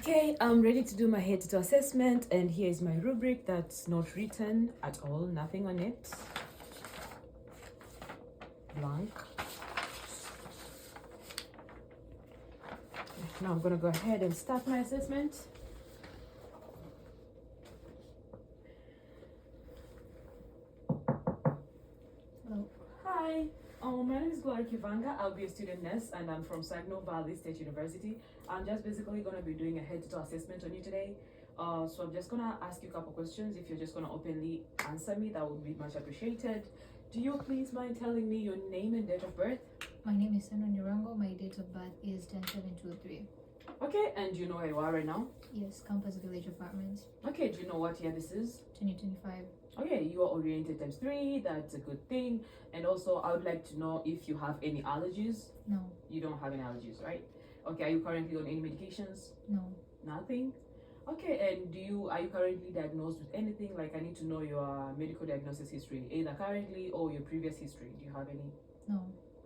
Okay, I'm ready to do my head to toe assessment, and here is my rubric that's not written at all, nothing on it. Blank. Now I'm gonna go ahead and start my assessment. Hello. Hi, my name is Gloria Kivanga. I'll be a student nurse, and I'm from Saginaw Valley State University. I'm just basically gonna be doing a head to toe assessment on you today. So I'm just gonna ask you a couple questions. If you're just gonna openly answer me, that would be much appreciated. Do you please mind telling me your name and date of birth? My name is Sandra Ndurango. My date of birth is 10/7/2003. Okay, and do you know where you are right now? Yes, Campus Village Apartments, Okay, do you know what year this is? 2025. Okay, you are oriented times 3, that's a good thing. And also, I would like to know if you have any allergies. No, You don't have any allergies, right? Okay, are you currently on any medications? no, Nothing? Okay, and are you currently diagnosed with anything? Like, I need to know your medical diagnosis history, either currently or your previous history. Do you have any? no,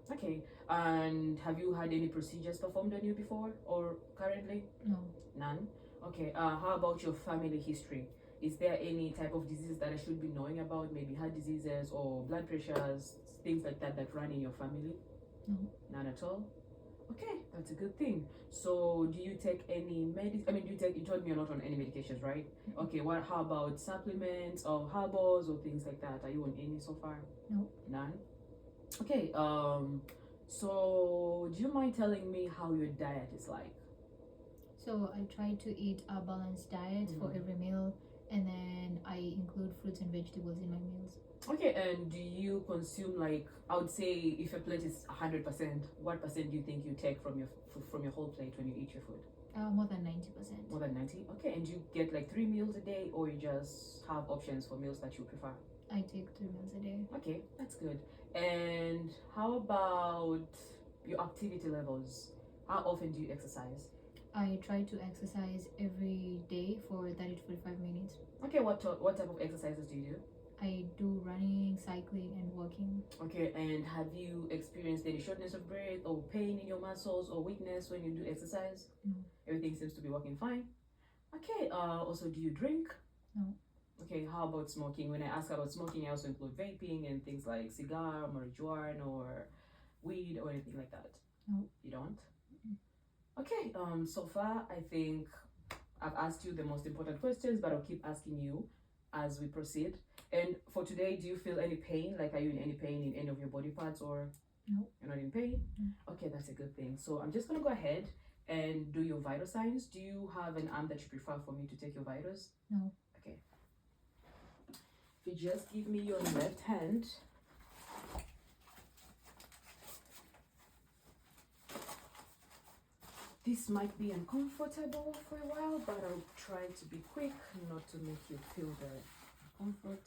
Okay, and have you had any procedures performed on you before or currently? no, None? Okay, how about your family history? Is there any type of disease that I should be knowing about? Maybe heart diseases or blood pressures, things like that that run in your family? no, None at all? Okay, that's a good thing. So, do you take any you told me you're not on any medications, right? Okay, how about supplements or herbals or things like that? Are you on any so far? no. None? Okay, so do you mind telling me how your diet is like? So I try to eat a balanced diet for every meal, and then I include fruits and vegetables in my meals. Okay, and do you consume, like, I would say if a plate is 100%, what percent do you think you take from your whole plate when you eat your food? More than 90%. More than 90? Okay, and you get like 3 meals a day, or you just have options for meals that you prefer? I take 3 meals a day. Okay, that's good. And how about your activity levels? How often do you exercise? I try to exercise every day for 30 to 45 minutes. Okay, what type of exercises do you do? I do running, cycling, and walking. Okay, and have you experienced any shortness of breath or pain in your muscles or weakness when you do exercise? No. Everything seems to be working fine. Okay, also, do you drink? No. Okay, how about smoking? When I ask about smoking, I also include vaping and things like cigar, marijuana, or weed, or anything like that. No. You don't? Okay, so far I think I've asked you the most important questions, but I'll keep asking you as we proceed. And for today, do you feel any pain? Like, are you in any pain in any of your body parts, or No. you're not in pain? No. Okay, that's a good thing. So I'm just gonna go ahead and do your vital signs. Do you have an arm that you prefer for me to take your vitals? No. Okay. If you just give me your left hand. This might be uncomfortable for a while, but I'll try to be quick, not to make you feel the comfort.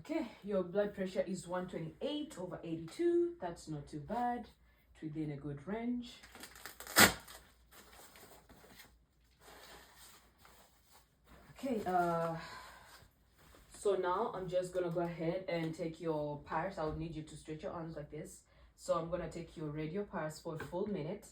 Okay, your blood pressure is 128/82. That's not too bad. It's within a good range. Okay, so now I'm just gonna go ahead and take your pulse. I would need you to stretch your arms like this. So I'm gonna take your radio pulse for a full minute.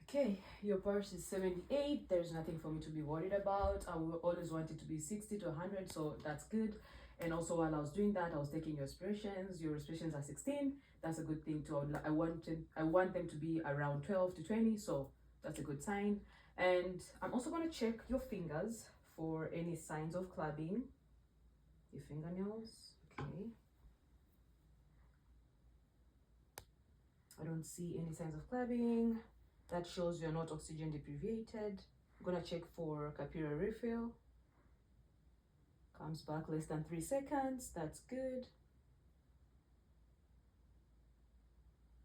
Okay, your pulse is 78. There's nothing for me to be worried about. I will always want it to be 60 to 100, so that's good. And also while I was doing that, I was taking your respirations. Your respirations are 16. That's a good thing too. I want them to be around 12 to 20, so that's a good sign. And I'm also going to check your fingers for any signs of clubbing. Your fingernails, okay. I don't see any signs of clubbing. That shows you're not oxygen deprivated. I'm gonna check for capillary refill. Comes back less than 3 seconds. That's good.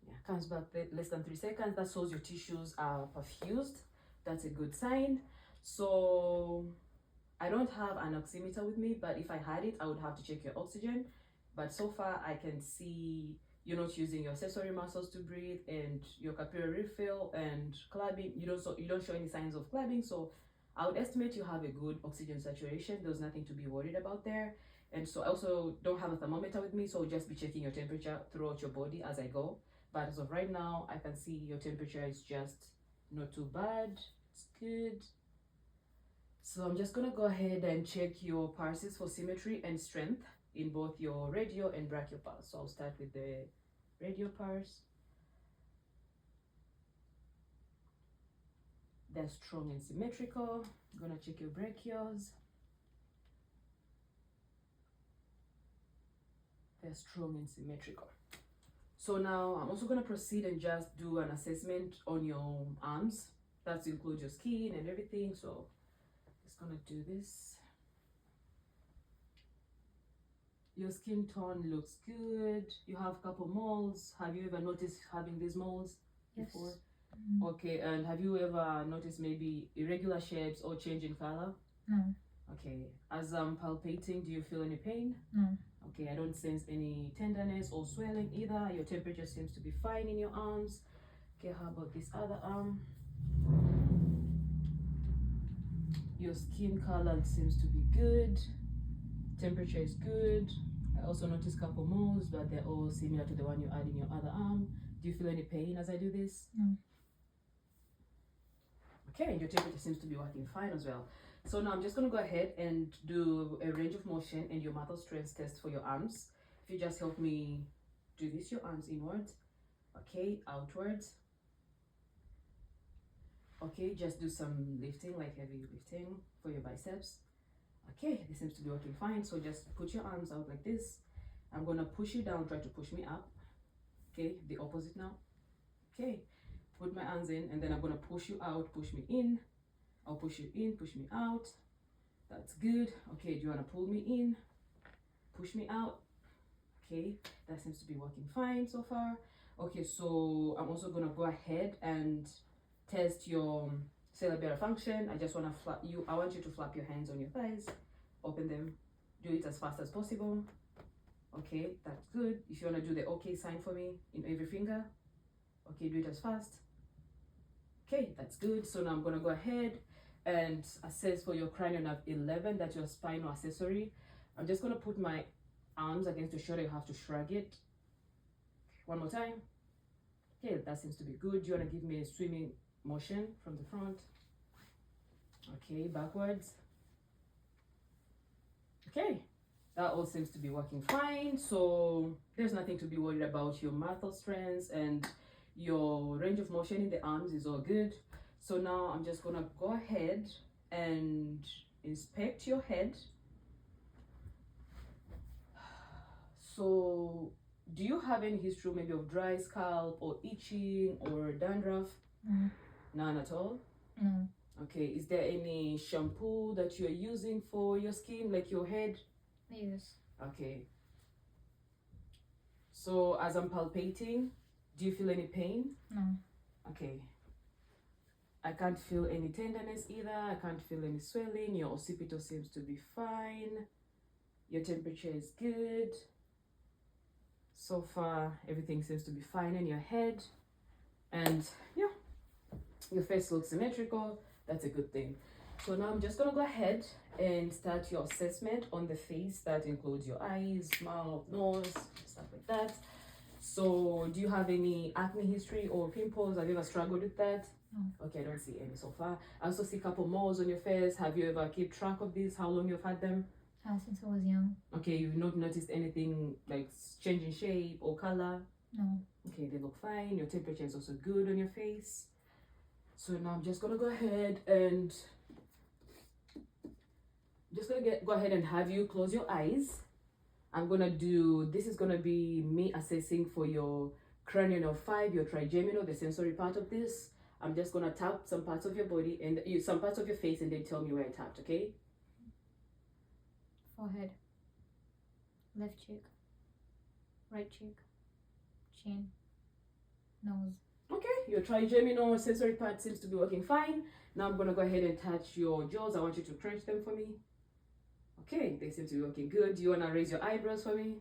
Yeah, comes back less than 3 seconds. That shows your tissues are perfused. That's a good sign. So I don't have an oximeter with me, but if I had it, I would have to check your oxygen. But so far, I can see you're not using your accessory muscles to breathe, and your capillary refill and clubbing. You don't show any signs of clubbing, so I would estimate you have a good oxygen saturation. There's nothing to be worried about there. And so I also don't have a thermometer with me, so I'll just be checking your temperature throughout your body as I go. But as of right now, I can see your temperature is just not too bad. It's good. So I'm just gonna go ahead and check your pulses for symmetry and strength in both your radial and brachial pulse. So I'll start with the radial pulse. They're strong and symmetrical. I'm gonna check your brachials. They're strong and symmetrical. So now I'm also gonna proceed and just do an assessment on your arms. That includes your skin and everything. So just gonna do this. Your skin tone looks good. You have a couple moles. Have you ever noticed having these moles before? Mm. Okay, and have you ever noticed maybe irregular shapes or change in color? No. Okay, as I'm palpating, do you feel any pain? No. Okay, I don't sense any tenderness or swelling either. Your temperature seems to be fine in your arms. Okay, how about this other arm? Your skin color seems to be good. Temperature is good. I also notice a couple moles, but they're all similar to the one you had in your other arm. Do you feel any pain as I do this? No. Okay, your temperature seems to be working fine as well. So now I'm just going to go ahead and do a range of motion and your muscle strength test for your arms. If you just help me do this, your arms inwards, okay, outwards. Okay, just do some lifting, like heavy lifting for your biceps. Okay, this seems to be working fine. So just put your arms out like this. I'm gonna push you down, try to push me up. Okay, the opposite now. Okay, put my hands in, and then I'm gonna push you out, push me in. I'll push you in, push me out. That's good. Okay, do you wanna pull me in? Push me out. Okay, that seems to be working fine so far. Okay, so I'm also gonna go ahead and test your cerebral function. I just wanna flap you. I want you to flap your hands on your thighs, open them, do it as fast as possible. Okay, that's good. If you wanna do the okay sign for me in every finger, okay, do it as fast. Okay, that's good. So now I'm gonna go ahead and assess for your cranial nerve 11, that's your spinal accessory. I'm just gonna put my arms against your shoulder. You have to shrug it. One more time. Okay, that seems to be good. You wanna give me a swimming motion from the front. Okay, backwards. Okay, that all seems to be working fine. So there's nothing to be worried about. Your muscle strength and your range of motion in the arms is all good. So now I'm just gonna go ahead and inspect your head. So do you have any history maybe of dry scalp or itching or dandruff? No. None at all? No. Okay, is there any shampoo that you're using for your skin, like your head? Yes. Okay. So as I'm palpating, do you feel any pain? No. Okay. I can't feel any tenderness either. I can't feel any swelling. Your occipital seems to be fine. Your temperature is good. So far, everything seems to be fine in your head. And yeah, your face looks symmetrical. That's a good thing. So now I'm just gonna go ahead and start your assessment on the face. That includes your eyes, mouth, nose, stuff like that. So do you have any acne history or pimples? Have you ever struggled with that? No. Okay, I don't see any so far. I also see a couple moles on your face. Have you ever kept track of these? How long you've had them? Since I was young. Okay, you've not noticed anything like changing shape or color? No. Okay, they look fine. Your temperature is also good on your face. So now I'm just gonna go ahead and go ahead and have you close your eyes. I'm gonna do, this is gonna be me assessing for your cranial 5, your trigeminal, the sensory part of this. I'm just gonna tap some parts of your body and some parts of your face and then tell me where I tapped, okay? Forehead, left cheek, right cheek, chin, nose. Okay, your trigeminal sensory part seems to be working fine. Now I'm gonna go ahead and touch your jaws. I want you to crunch them for me. Okay, they seem to be working good. Do you wanna raise your eyebrows for me?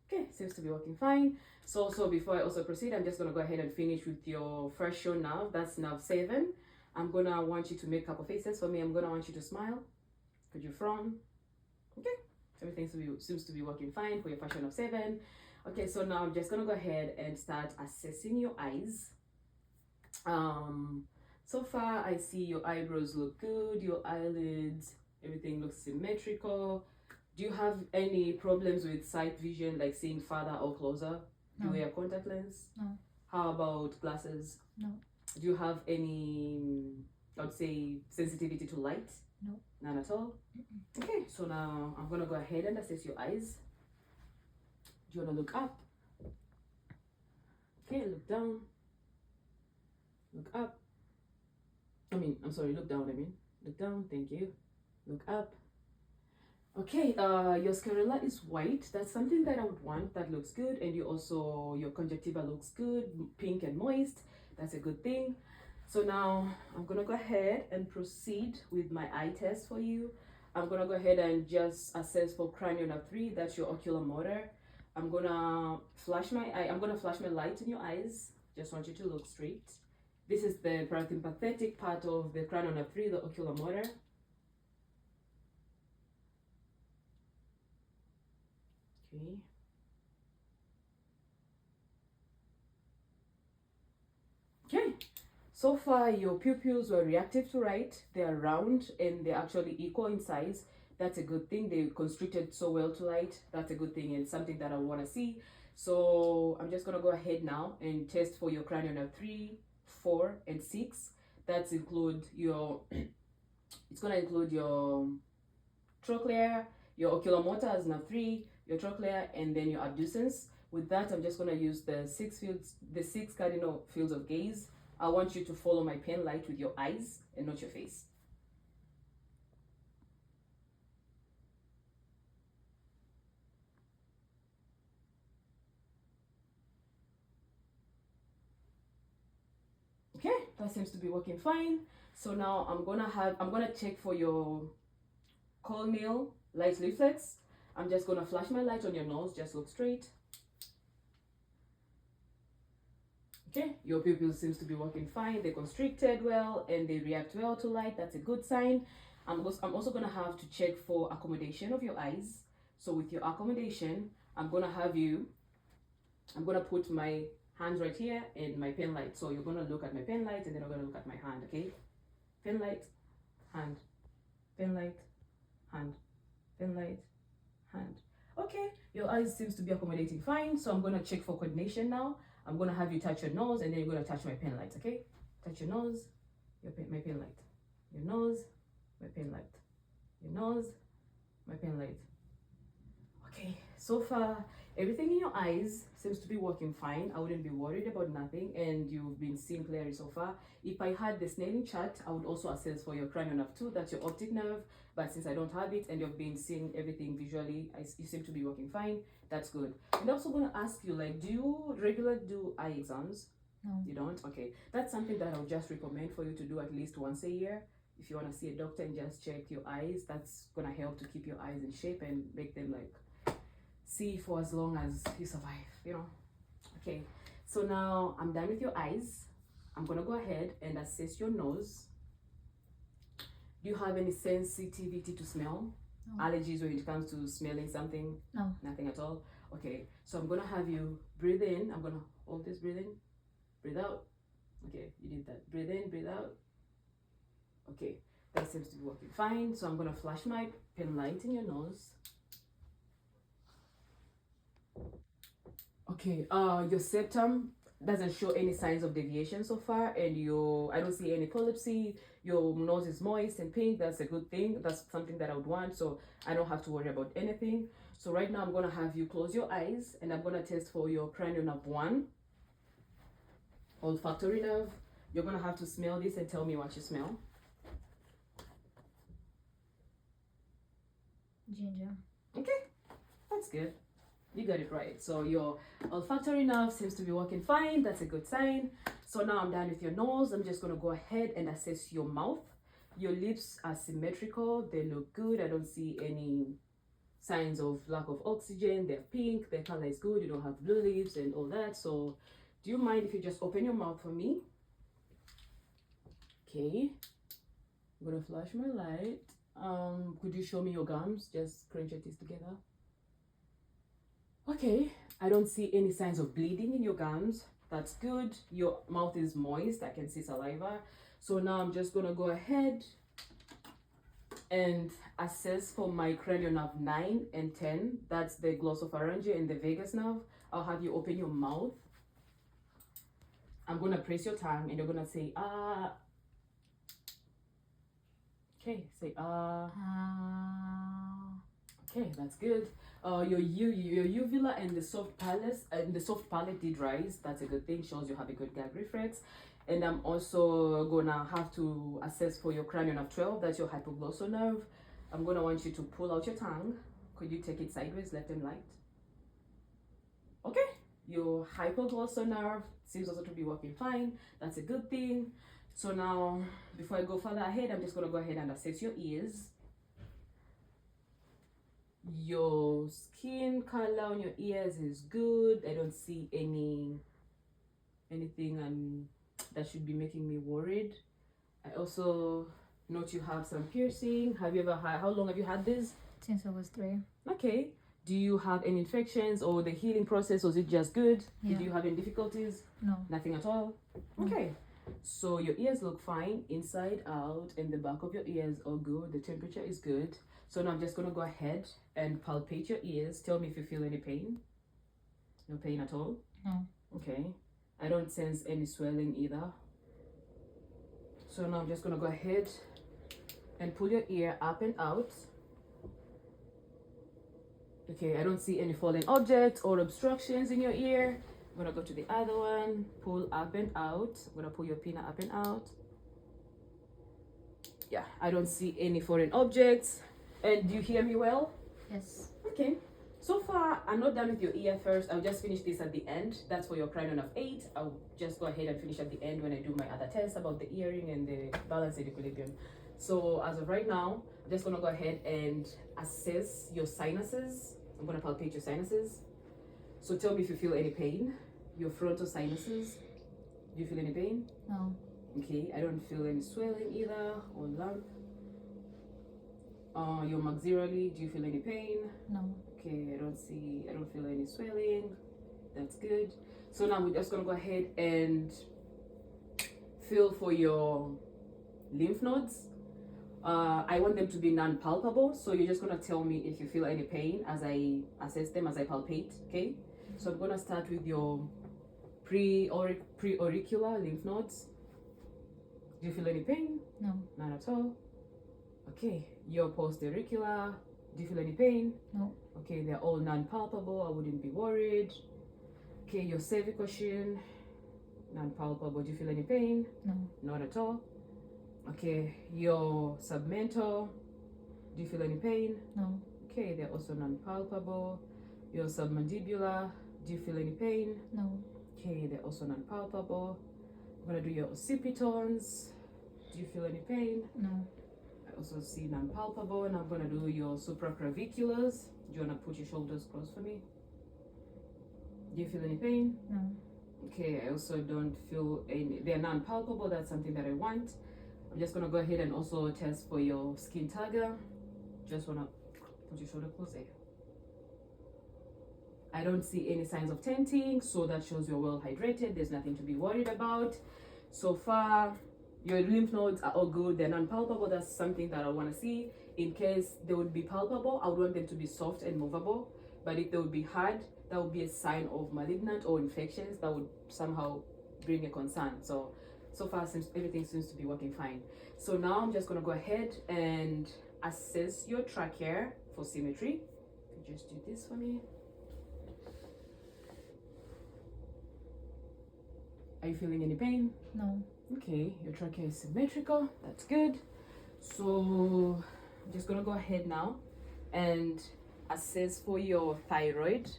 Okay, seems to be working fine. So before I also proceed, I'm just gonna go ahead and finish with your first show nerve. That's nerve 7. I'm gonna want you to make a couple faces for me. I'm gonna want you to smile. Could you frown? Okay, everything seems to be working fine for your first show nerve 7. Okay, so now I'm just gonna go ahead and start assessing your eyes. So far I see your eyebrows look good, your eyelids, everything looks symmetrical. Do you have any problems with sight vision, like seeing farther or closer? Do you No. wear a contact lens? No. How about glasses? No. Do you have any, I would say, sensitivity to light? No. None at all? Okay, so now I'm gonna go ahead and assess your eyes. Do you wanna look up? Okay, look down. Look up. I'm sorry, look down, Look down, thank you. Look up. Okay, your sclerola is white. That's something that I would want. That looks good. And your conjunctiva looks good, pink and moist. That's a good thing. So now I'm gonna go ahead and proceed with my eye test for you. I'm gonna go ahead and just assess for cranial nerve 3. That's your ocular motor. I'm gonna flash my light in your eyes. Just want you to look straight. This is the parasympathetic part of the cranial nerve 3, the ocular motor. Okay. Okay. So far, your pupils were reactive to light. They are round and they're actually equal in size. That's a good thing. They constricted so well to light. That's a good thing and something that I want to see. So I'm just going to go ahead now and test for your cranial nerve 3, 4, and 6. That's include your, it's going to include your trochlea, your oculomotor as nerve 3, your trochlea, and then your abducens. With that, I'm just going to use the 6 cardinal fields of gaze. I want you to follow my pen light with your eyes and not your face. Okay, that seems to be working fine. So now I'm gonna check for your corneal light reflex. I'm just gonna flash my light on your nose. Just look straight. Okay, your pupils seems to be working fine. They constricted well and they react well to light. That's a good sign. I'm also gonna have to check for accommodation of your eyes. So with your accommodation, I'm gonna put my hands right here and my pen light. So you're gonna look at my pen light and then I'm gonna look at my hand, okay? Pen light, hand, pen light, hand, pen light, hand. Okay, your eyes seems to be accommodating fine. So I'm gonna check for coordination now. I'm gonna have you touch your nose and then you're gonna touch my pen light, okay? Touch your nose, my pen light. Your nose, my pen light. Your nose, my pen light. Okay, so far everything in your eyes seems to be working fine. I wouldn't be worried about nothing and you've been seeing clearly so far. If I had the snelling chart, I would also assess for your cranial nerve 2, that's your optic nerve. But since I don't have it and you've been seeing everything visually, you seem to be working fine. That's good. And I'm also going to ask you, like, do you regularly do eye exams? No. You don't? Okay. That's something that I would just recommend for you to do at least once a year. If you want to see a doctor and just check your eyes, that's going to help to keep your eyes in shape and make them like see for as long as you survive, you know. Okay, so now I'm done with your eyes. I'm gonna go ahead and assess your nose. Do you have any sensitivity to smell? No. Allergies when it comes to smelling something? No. Nothing at all? Okay, so I'm gonna have you breathe in. I'm gonna hold this, breathe in, breathe out. Okay, you did that. Breathe in, breathe out. Okay, that seems to be working fine. So I'm gonna flash my pen light in your nose. Okay, your septum doesn't show any signs of deviation so far, and I don't see any polypsy. Your nose is moist and pink. That's a good thing. That's something that I would want, so I don't have to worry about anything. So right now I'm gonna have you close your eyes, and I'm gonna test for your cranial nerve 1, olfactory nerve. You're gonna have to smell this and tell me what you smell. Ginger. Okay, that's good. You got it right. So your olfactory nerve seems to be working fine. That's a good sign. So now I'm done with your nose. I'm just going to go ahead and assess your mouth. Your lips are symmetrical. They look good. I don't see any signs of lack of oxygen. They're pink. Their color is good. You don't have blue lips and all that. So do you mind if you just open your mouth for me? Okay. I'm going to flash my light. Could you show me your gums? Just crunch your teeth together. Okay, I don't see any signs of bleeding in your gums. That's good. Your mouth is moist. I can see saliva. So now I'm just gonna go ahead and assess for my cranial nerve 9 and 10. That's the glossopharyngeal and the vagus nerve. I'll have you open your mouth. I'm gonna press your tongue and you're gonna say ah. Okay, say ah. Okay, that's good. Your uvula and the soft palate did rise. That's a good thing. Shows you have a good gag reflex. And I'm also gonna have to assess for your cranial nerve 12. That's your hypoglossal nerve. I'm gonna want you to pull out your tongue. Could you take it sideways, left and right? Okay. Your hypoglossal nerve seems also to be working fine. That's a good thing. So now, before I go further ahead, I'm just gonna go ahead and assess your ears. Your skin color on your ears is good. I don't see anything that should be making me worried. I also note you have some piercing. Have you ever had, how long have you had this? Since I was 3. Okay. Do you have any infections or the healing process, or is it just good? Yeah. Do you have any difficulties? No. Nothing at all? No. Okay. So your ears look fine inside out, and the back of your ears are good. The temperature is good. So now I'm just gonna go ahead and palpate your ears. Tell me if you feel any pain. No pain at all? No. Okay. I don't sense any swelling either. So now I'm just gonna go ahead and pull your ear up and out. Okay, I don't see any falling objects or obstructions in your ear. I'm gonna go to the other one. Pull up and out. I'm gonna pull your pinna up and out. Yeah, I don't see any foreign objects. And do you hear me well? Yes. Okay. So far, I'm not done with your ear first. I'll just finish this at the end. That's for your cranial nerve 8. I'll just go ahead and finish at the end when I do my other tests about the earring and the balance and equilibrium. So as of right now, I'm just gonna go ahead and assess your sinuses. I'm gonna palpate your sinuses. So tell me if you feel any pain. Your frontal sinuses. Do you feel any pain? No. Okay, I don't feel any swelling either or lump. Your maxillary, do you feel any pain? No. Okay, I don't feel any swelling. That's good. So now we're just gonna go ahead and feel for your lymph nodes. I want them to be non-palpable, so you're just gonna tell me if you feel any pain as I assess them, as I palpate, okay? So I'm gonna start with your pre-auricular lymph nodes. Do you feel any pain? No. None at all. Okay, your post-auricular, do you feel any pain? No. Okay, they're all non-palpable. I wouldn't be worried. Okay, your cervical shin, non-palpable. Do you feel any pain? No. Not at all. Okay, your submental, do you feel any pain? No. Okay, they're also non-palpable. Your submandibular, do you feel any pain? No. Okay, they're also non-palpable. I'm gonna do your occipitons. Do you feel any pain? No. I also see non-palpable, and I'm gonna do your supraclaviculars. Do you wanna put your shoulders close for me? Do you feel any pain? No. Okay, I also don't feel any, they're non-palpable. That's something that I want. I'm just gonna go ahead and also test for your skin tagger. Just wanna put your shoulder close there. I don't see any signs of tenting, so that shows you're well hydrated. There's nothing to be worried about. So far, your lymph nodes are all good. They're non-palpable. That's something that I want to see. In case they would be palpable, I would want them to be soft and movable. But if they would be hard, that would be a sign of malignant or infections that would somehow bring a concern. So far, everything seems to be working fine. So now I'm just going to go ahead and assess your trachea for symmetry. You just do this for me. Are you feeling any pain? No. Okay, your trachea is symmetrical. That's good. So I'm just gonna go ahead now and assess for your thyroid.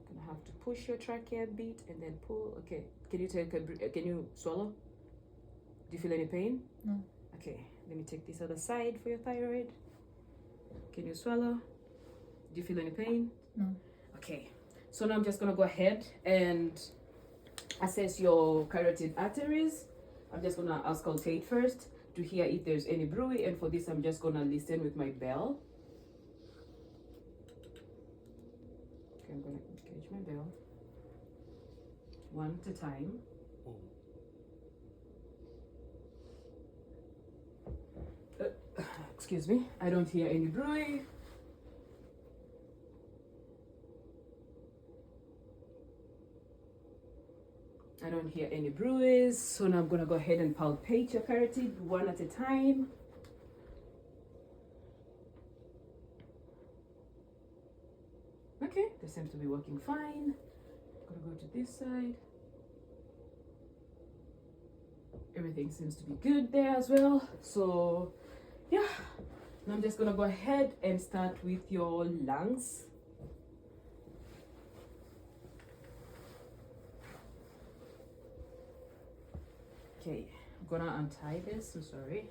Gonna have to push your trachea a bit and then pull. Okay, can you swallow? Do you feel any pain? No. Okay, let me take this other side for your thyroid. Can you swallow? Do you feel any pain? No. Okay, so now I'm just gonna go ahead and assess your carotid arteries. I'm just gonna auscultate first to hear if there's any bruit, and for this I'm just gonna listen with my bell. Okay, I'm gonna engage my bell one at a time. Excuse me, I don't hear any bruit. I don't hear any bruise. So now I'm gonna go ahead and palpate your carotid one at a time. Okay, this seems to be working fine. I'm gonna go to this side. Everything seems to be good there as well. So yeah, now I'm just gonna go ahead and start with your lungs. Okay, I'm gonna untie this, I'm sorry.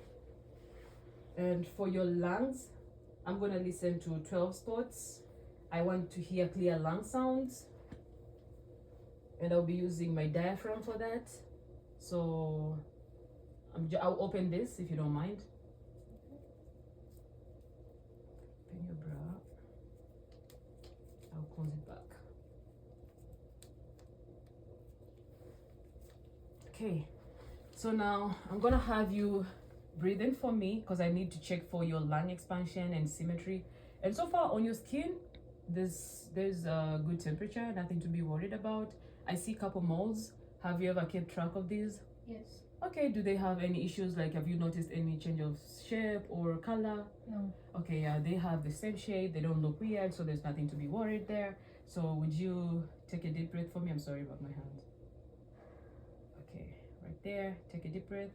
And for your lungs, I'm gonna listen to 12 spots. I want to hear clear lung sounds. And I'll be using my diaphragm for that. So I'll open this if you don't mind. Open your bra. I'll close it back. Okay, so now I'm gonna have you breathe in for me because I need to check for your lung expansion and symmetry. And so far on your skin, there's a good temperature, nothing to be worried about. I see a couple moles. Have you ever kept track of these? Yes. Okay, do they have any issues? Like, have you noticed any change of shape or color? No. Okay, yeah, they have the same shape. They don't look weird, so there's nothing to be worried there. So would you take a deep breath for me? I'm sorry about my hand. Okay, right there. Take a deep breath.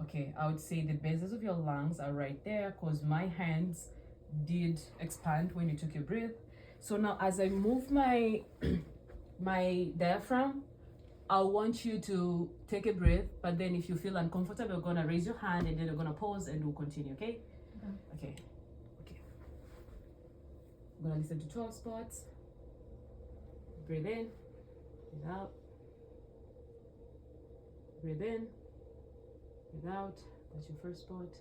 Okay, I would say the bases of your lungs are right there because my hands did expand when you took your breath. So now as I move my my diaphragm, I want you to take a breath, but then if you feel uncomfortable, you're gonna raise your hand and then you're gonna pause and we'll continue, okay? Okay. I'm gonna listen to 12 spots. Breathe in, breathe out. Breathe in, breathe out. That's your first spot.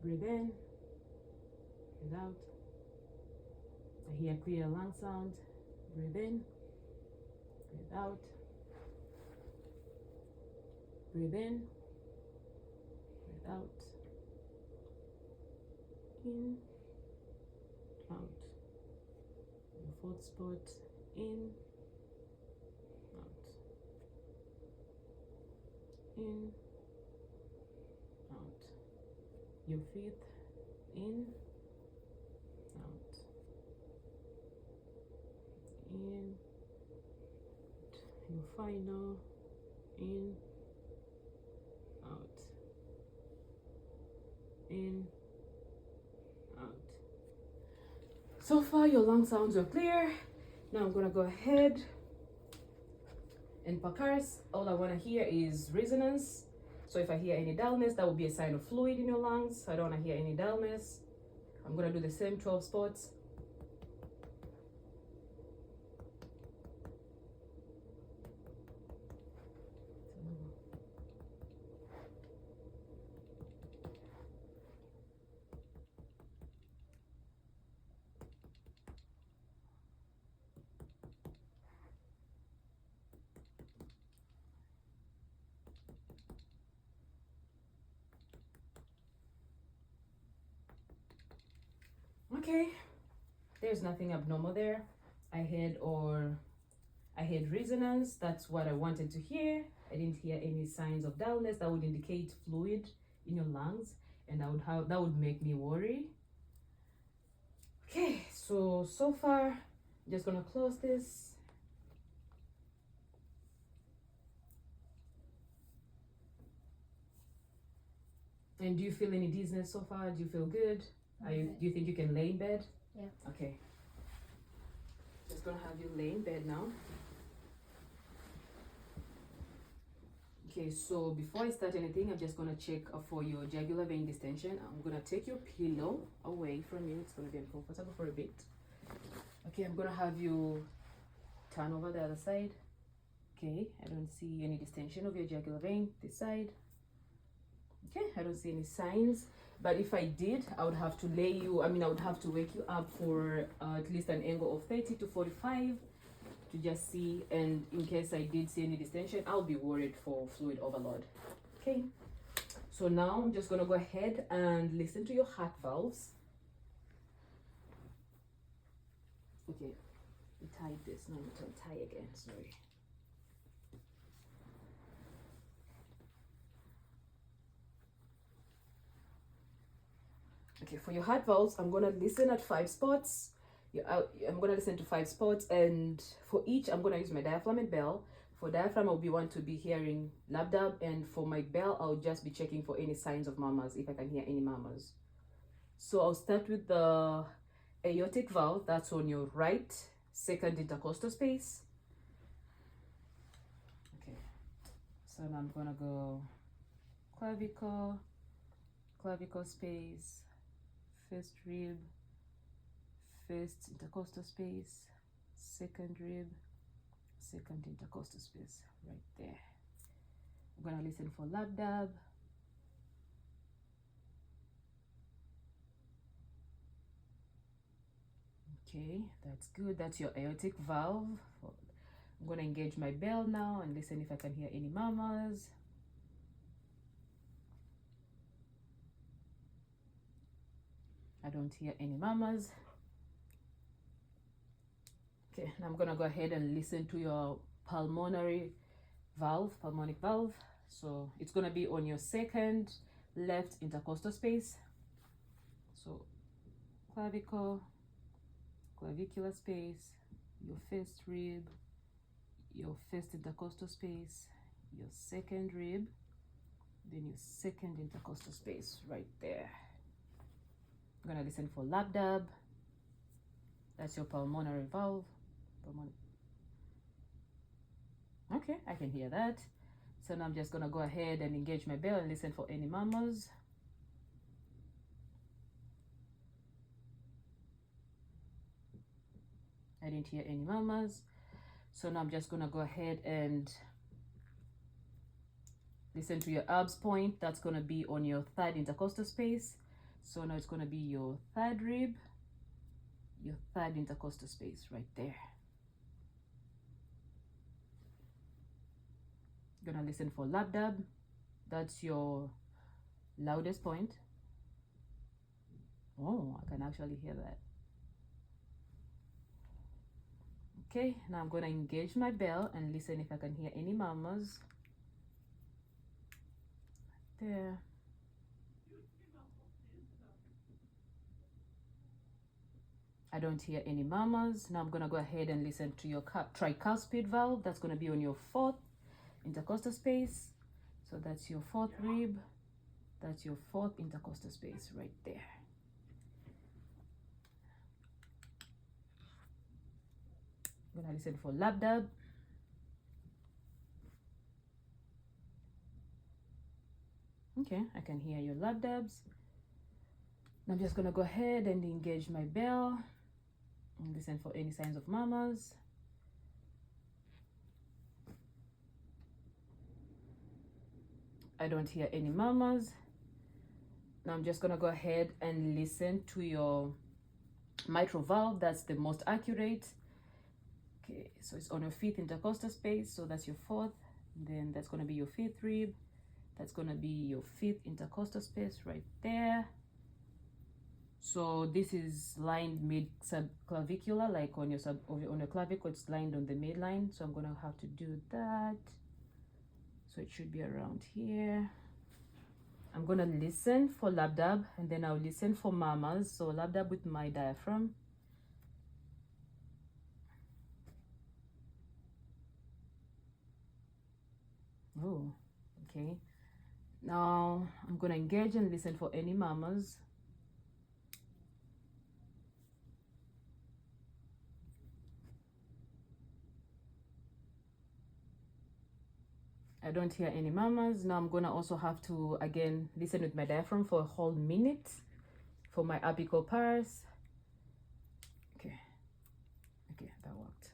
Breathe in, breathe out. I hear clear lung sound. Breathe in, breathe out. Breathe in, breathe out. In, out. Your fourth spot. In, out. In, out. Your fifth. In, out. In, your final. In, out. In, out. So far your lung sounds are clear. Now I'm gonna go ahead and parse. All I want to hear is resonance. So if I hear any dullness, that will be a sign of fluid in your lungs. I don't want to hear any dullness. I'm gonna do the same 12 spots. Okay, there's nothing abnormal there. I had resonance. That's what I wanted to hear. I didn't hear any signs of dullness that would indicate fluid in your lungs, and that would make me worry. Okay, so far, I'm just gonna close this. And do you feel any dizziness so far? Do you feel good? Do you think you can lay in bed? Yeah. Okay. Just gonna have you lay in bed now. Okay, so before I start anything, I'm just gonna check for your jugular vein distension. I'm gonna take your pillow away from you. It's gonna be uncomfortable for a bit. Okay, I'm gonna have you turn over the other side. Okay, I don't see any distension of your jugular vein this side. Okay, I don't see any signs. But if I did, I would have to I would have to wake you up for at least an angle of 30 to 45 to just see. And in case I did see any distension, I'll be worried for fluid overload. Okay, so now I'm just gonna go ahead and listen to your heart valves. Okay, we tied this. Now I'm gonna tie again. Sorry. Okay, for your heart valves, I'm gonna listen at 5 spots. I'm gonna listen to 5 spots, and for each, I'm gonna use my diaphragm and bell. For diaphragm, I'll want to be hearing lab dab, and for my bell, I'll just be checking for any signs of murmurs, if I can hear any murmurs. So I'll start with the aortic valve. That's on your right second intercostal space. Okay, so now I'm gonna go clavicle space, first rib, first intercostal space, second rib, second intercostal space, right there. I'm gonna listen for lab dab. Okay, that's good. That's your aortic valve. I'm gonna engage my bell now and listen if I can hear any murmurs. I don't hear any murmurs. Okay, now I'm gonna go ahead and listen to your pulmonic valve. So it's gonna be on your second left intercostal space. So clavicular space, your first rib, your first intercostal space, your second rib, then your second intercostal space right there. I'm gonna listen for lab dab. That's your pulmonary valve. Okay, I can hear that. So now I'm just gonna go ahead and engage my bell and listen for any murmurs. I didn't hear any murmurs. So now I'm just gonna go ahead and listen to your abs point. That's gonna be on your third intercostal space. So now it's gonna be your third rib, your third intercostal space right there. Gonna listen for lab dab. That's your loudest point. Oh, I can actually hear that. Okay, now I'm gonna engage my bell and listen if I can hear any murmurs. There. I don't hear any murmurs. Now I'm gonna go ahead and listen to your tricuspid valve. That's gonna be on your fourth intercostal space. So that's your fourth rib. That's your fourth intercostal space right there. I'm gonna listen for lab dab. Okay, I can hear your lab dabs. Now I'm just gonna go ahead and engage my bell and listen for any signs of murmurs. I don't hear any murmurs. Now I'm just gonna go ahead and listen to your mitral valve. That's the most accurate. Okay, so it's on your fifth intercostal space. So that's your fourth. Then that's gonna be your fifth rib. That's gonna be your fifth intercostal space right there. So this is lined mid subclavicular, like on your clavicle, it's lined on the midline. So I'm gonna have to do that. So it should be around here. I'm gonna listen for lap dab, and then I'll listen for murmurs. So lap dab with my diaphragm. Oh, okay. Now I'm gonna engage and listen for any murmurs. I don't hear any murmurs. Now I'm gonna also have to again listen with my diaphragm for a whole minute for my apical pars. Okay, that worked.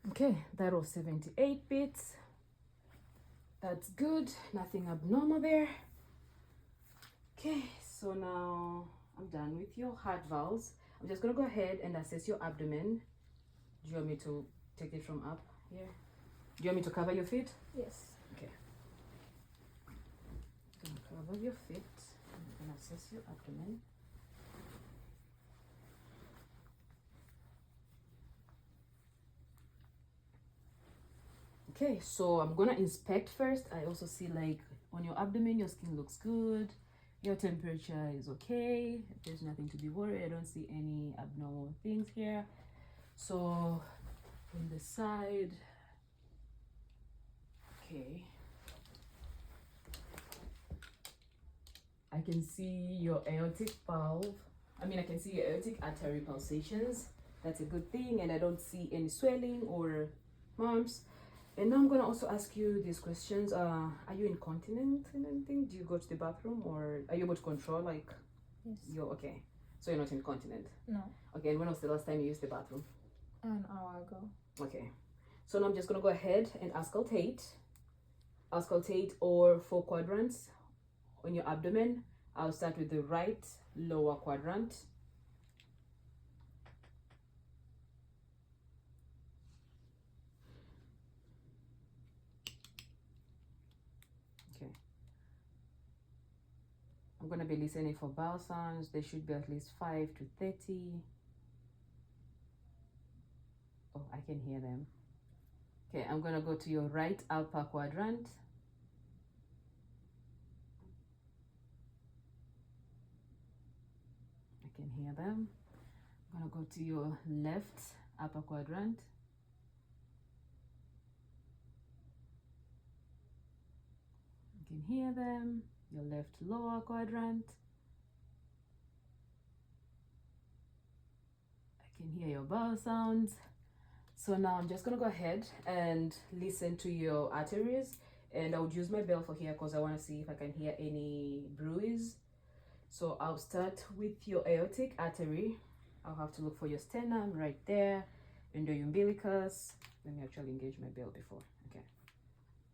Okay, that was 78 beats. That's good, nothing abnormal there. Okay, so now I'm done with your heart valves. I'm just gonna go ahead and assess your abdomen. Do you want me to take it from up here? Do you want me to cover your feet? Yes. Okay. I'm gonna cover your feet. I'm gonna assess your abdomen. Okay, so I'm gonna inspect first. I also see like on your abdomen, your skin looks good. Your temperature is okay. There's nothing to be worried. I don't see any abnormal things here. So on the side, okay. I can see your aortic valve. I can see your aortic artery pulsations. That's a good thing, and I don't see any swelling or bumps. And now I'm gonna also ask you these questions. Are you incontinent in anything? Do you go to the bathroom, or are you able to control like? Yes. You're okay. So you're not incontinent. No. Okay. And when was the last time you used the bathroom? An hour ago. Okay. So now I'm just gonna go ahead and auscultate. Auscultate or 4 quadrants on your abdomen. I'll start with the right lower quadrant. Okay. I'm going to be listening for vowel sounds. There should be at least 5 to 30. Oh, I can hear them. Okay, I'm going to go to your right upper quadrant. I can hear them. I'm going to go to your left upper quadrant. You can hear them. Your left lower quadrant. I can hear your vowel sounds. So now I'm just gonna go ahead and listen to your arteries, and I would use my bell for here because I want to see if I can hear any bruise. So I'll start with your aortic artery. I'll have to look for your sternum right there, and your umbilicus. Let me actually engage my bell before. Okay,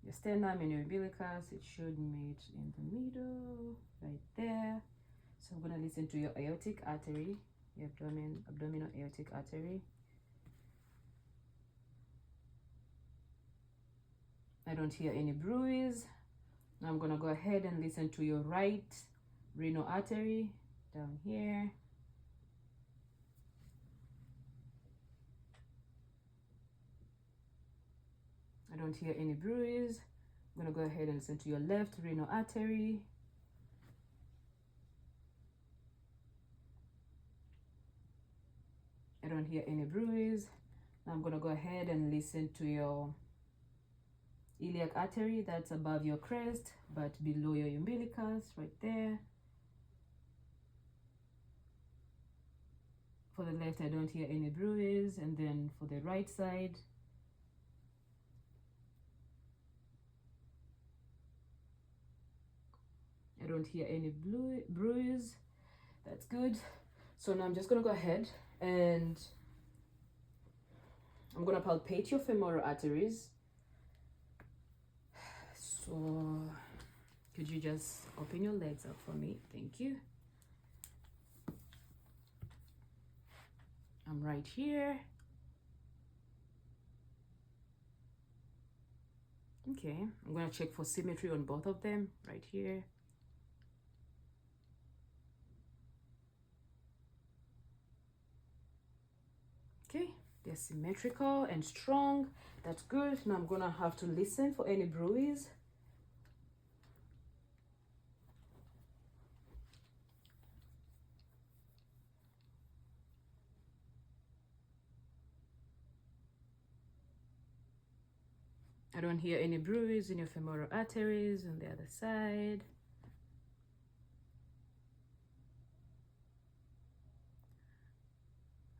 your sternum and your umbilicus, it should meet in the middle right there. So I'm gonna listen to your aortic artery, your abdominal aortic artery. I don't hear any bruise. Now I'm gonna go ahead and listen to your right renal artery down here. I don't hear any bruise. I'm gonna go ahead and listen to your left renal artery. don't hear any bruise. Now I'm gonna go ahead and listen to your iliac artery that's above your crest but below your umbilicus, right there. For the left, I don't hear any bruise, and then for the right side, I don't hear any bruise. That's good. So now I'm just gonna go ahead and I'm gonna palpate your femoral arteries. So could you just open your legs up for me? Thank you. I'm right here. Okay, I'm gonna check for symmetry on both of them right here. Okay, they're symmetrical and strong. That's good. Now I'm gonna have to listen for any bruise. I don't hear any bruise in your femoral arteries on the other side.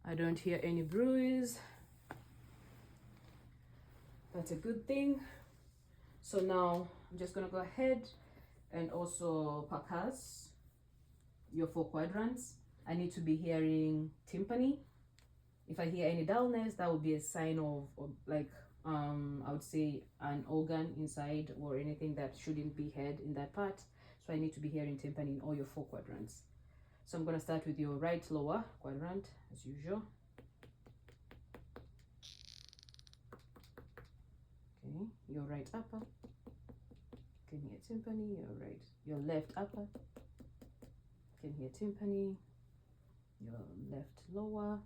I don't hear any bruise. That's a good thing. So now I'm just gonna go ahead and also percuss your 4 quadrants. I need to be hearing tympani. If I hear any dullness, that would be a sign of like I would say an organ inside or anything that shouldn't be heard in that part. So I need to be hearing tympani in all your 4 quadrants. So I'm going to start with your right lower quadrant as usual. Okay, your right upper. Can hear tympani. Your left upper. Can hear tympani. Your left lower.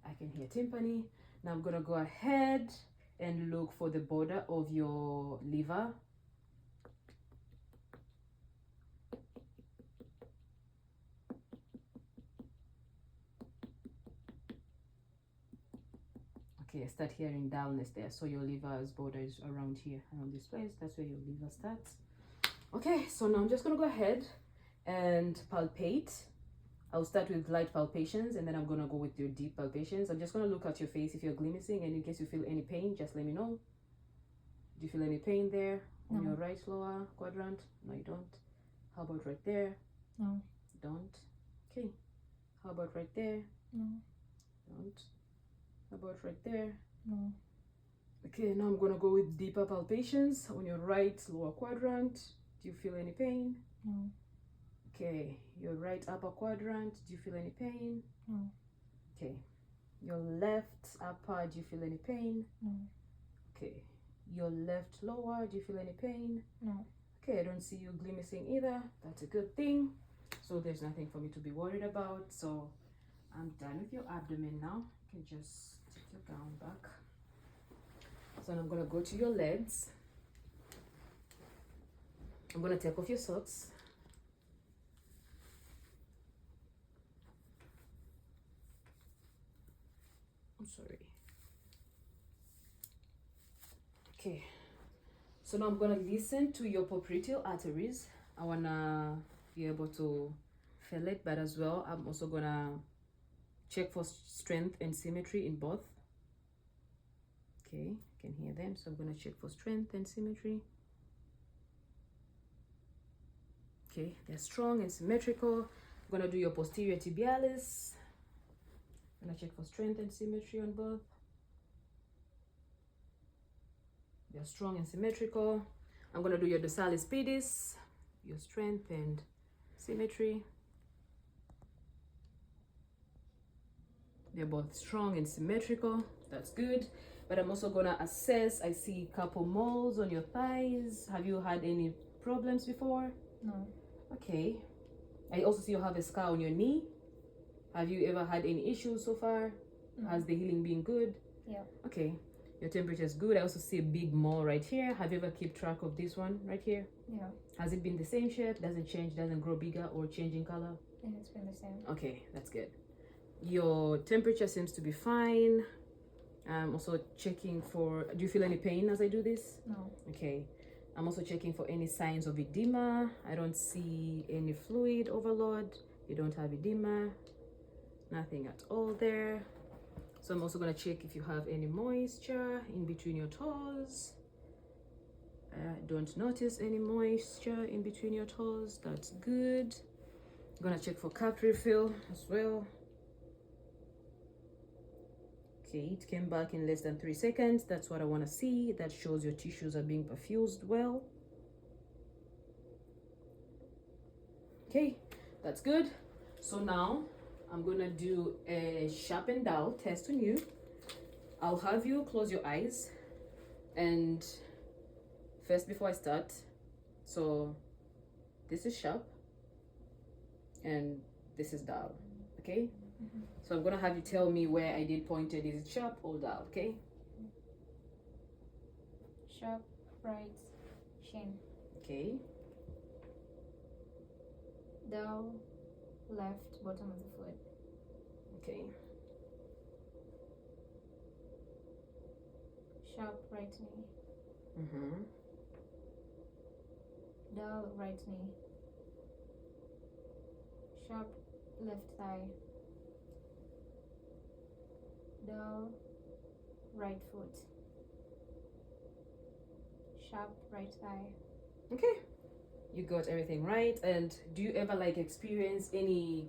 I can hear tympani. Now I'm gonna go ahead and look for the border of your liver. Okay, I start hearing dullness there. So your liver's border is around here, around this place. That's where your liver starts. Okay, so now I'm just gonna go ahead and palpate. I'll start with light palpations and then I'm gonna go with your deep palpations. I'm just gonna look at your face if you're grimacing, and in case you feel any pain, just let me know. Do you feel any pain there on your right lower quadrant? No, you don't. How about right there? No. Don't. Okay. How about right there? No. Don't. How about right there? No. Okay, now I'm gonna go with deeper palpations on your right lower quadrant. Do you feel any pain? No. Okay, your right upper quadrant, do you feel any pain? No. Okay, your left upper, do you feel any pain? No. Okay, your left lower, do you feel any pain? No. Okay, I don't see you grimacing either. That's a good thing. So there's nothing for me to be worried about. So I'm done with your abdomen now. You can just take your gown back. So now I'm gonna go to your legs. I'm gonna take off your socks. I'm sorry. Okay, so now I'm gonna listen to your popliteal arteries. I wanna be able to feel it, but as well, I'm also gonna check for strength and symmetry in both. Okay, I can hear them, so I'm gonna check for strength and symmetry. Okay, they're strong and symmetrical. I'm gonna do your posterior tibialis. I'm gonna check for strength and symmetry on both. They're strong and symmetrical. I'm gonna do your dorsalis pedis, your strength and symmetry. They're both strong and symmetrical. That's good. But I'm also gonna assess. I see a couple moles on your thighs. Have you had any problems before? No. Okay. I also see you have a scar on your knee. Have you ever had any issues so far? No. Has the healing been good? Yeah. Okay. Your temperature is good. I also see a big mole right here. Have you ever kept track of this one right here? Yeah. Has it been the same shape? Doesn't change, doesn't grow bigger or change in color? And it's been the same. Okay, that's good. Your temperature seems to be fine. I'm also checking for, do you feel any pain as I do this? No. Okay. I'm also checking for any signs of edema. I don't see any fluid overload. You don't have edema. Nothing at all there. So I'm also going to check if you have any moisture in between your toes. Don't notice any moisture in between your toes. That's good. I'm going to check for cup refill as well. Okay, it came back in less than 3 seconds. That's what I want to see. That shows your tissues are being perfused well. Okay, that's good. So now I'm gonna do a sharp and dull test on you. I'll have you close your eyes, and first, before I start, so this is sharp and this is dull. Okay. So I'm gonna have you tell me where I did pointed. Is it sharp or dull? Okay. Sharp, right, shin. Okay. Dull, left, bottom of the foot. Okay. Sharp, right knee. Mm-hmm. Dull, right knee. Sharp, left thigh. Dull, right foot. Sharp, right thigh. Okay. You got everything right. And do you ever like experience any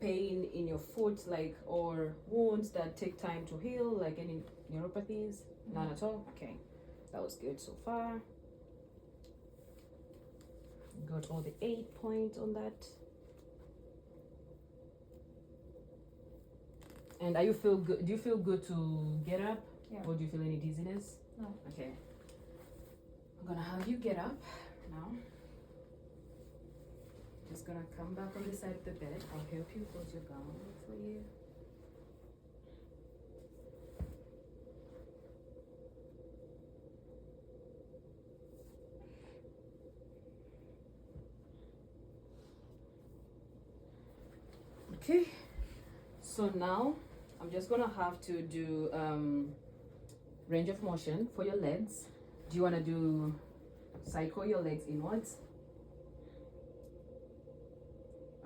pain in your foot, like, or wounds that take time to heal, like any neuropathies? None at all? Okay. That was good so far. Got all the 8 points on that. And you feel good? Do you feel good to get up? Yeah. Or do you feel any dizziness? No. Okay. I'm gonna have you get up now. Just gonna come back on the side of the bed. I'll help you close your gown for you. Okay. So now I'm just gonna have to do range of motion for your legs. Do you wanna do cycle your legs inwards?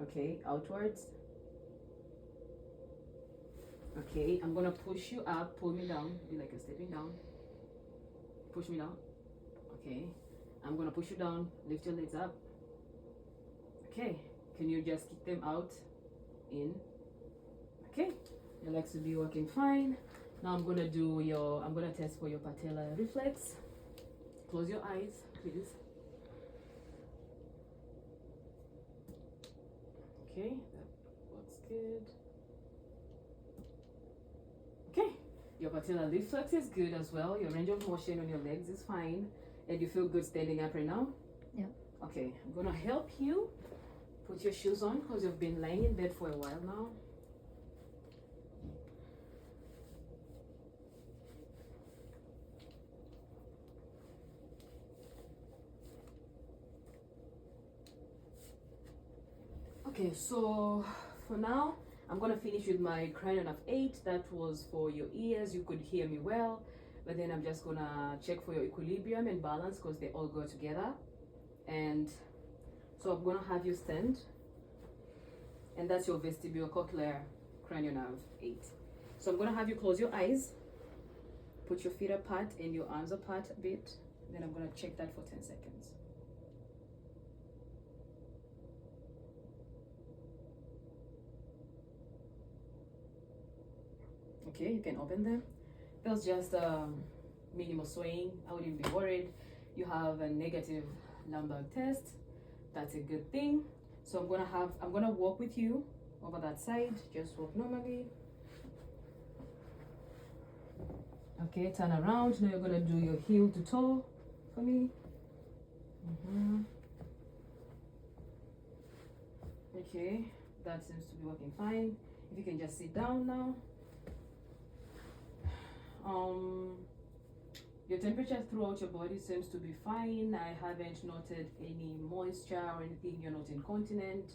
Okay, outwards. Okay, I'm gonna push you up, pull me down, be like you're stepping down. Push me down. Okay, I'm gonna push you down, lift your legs up. Okay, can you just kick them out, in? Okay, your legs will be working fine. Now I'm gonna test for your patellar reflex. Close your eyes, please. Okay, that looks good. Okay, your patellar reflex is good as well. Your range of motion on your legs is fine. And you feel good standing up right now? Yeah. Okay, I'm gonna help you put your shoes on because you've been lying in bed for a while now. Okay, so for now, I'm gonna finish with my cranial of 8. That was for your ears, you could hear me well. But then I'm just gonna check for your equilibrium and balance because they all go together. And so I'm gonna have you stand. And that's your vestibulocochlear cranial nerve 8. So I'm gonna have you close your eyes, put your feet apart and your arms apart a bit. Then I'm gonna check that for 10 seconds. Okay, you can open them. That was just minimal swaying. I wouldn't be worried. You have a negative lumbar test. That's a good thing. So I'm gonna walk with you over that side. Just walk normally. Okay, turn around. Now you're gonna do your heel to toe for me. Okay, that seems to be working fine. If you can just sit down now. Your temperature throughout your body seems to be fine. I haven't noted any moisture or anything. You're not incontinent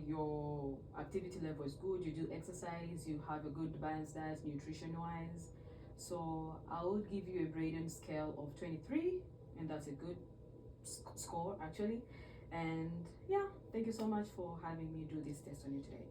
your activity level is good, you do exercise, you have a good balanced diet nutrition wise. So I would give you a grading scale of 23, and that's a good score actually. And yeah, thank you so much for having me do this test on you today.